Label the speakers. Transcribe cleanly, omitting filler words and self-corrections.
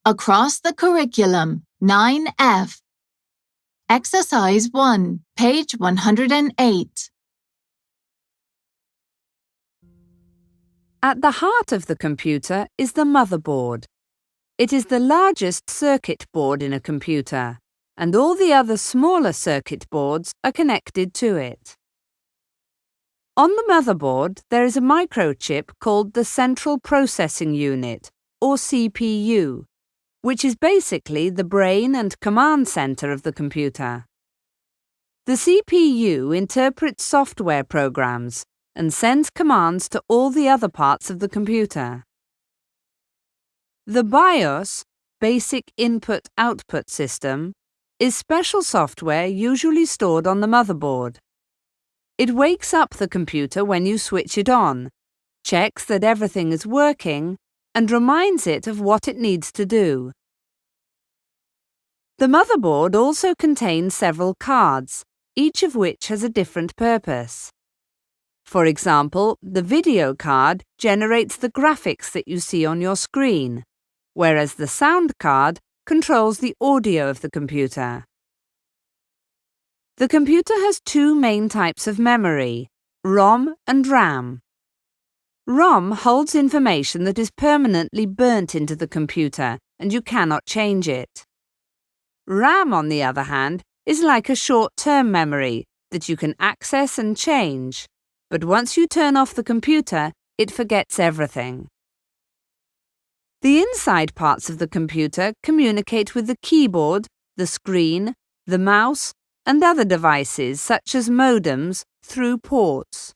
Speaker 1: Across the curriculum, 9F. Exercise 1, page 108.
Speaker 2: At the heart of the computer is the motherboard. It is the largest circuit board in a computer, and all the other smaller circuit boards are connected to it. On the motherboard, there is a microchip called the Central Processing Unit, or CPU, which is basically the brain and command center of the computer. The CPU interprets software programs and sends commands to all the other parts of the computer. The BIOS, Basic Input-Output System, is special software usually stored on the motherboard. It wakes up the computer when you switch it on, checks that everything is working, and reminds it of what it needs to do. The motherboard also contains several cards, each of which has a different purpose. For example, the video card generates the graphics that you see on your screen, whereas the sound card controls the audio of the computer. The computer has two main types of memory, ROM and RAM. ROM holds information that is permanently burnt into the computer and you cannot change it. RAM, on the other hand, is like a short-term memory that you can access and change, but once you turn off the computer, it forgets everything. The inside parts of the computer communicate with the keyboard, the screen, the mouse, and other devices such as modems through ports.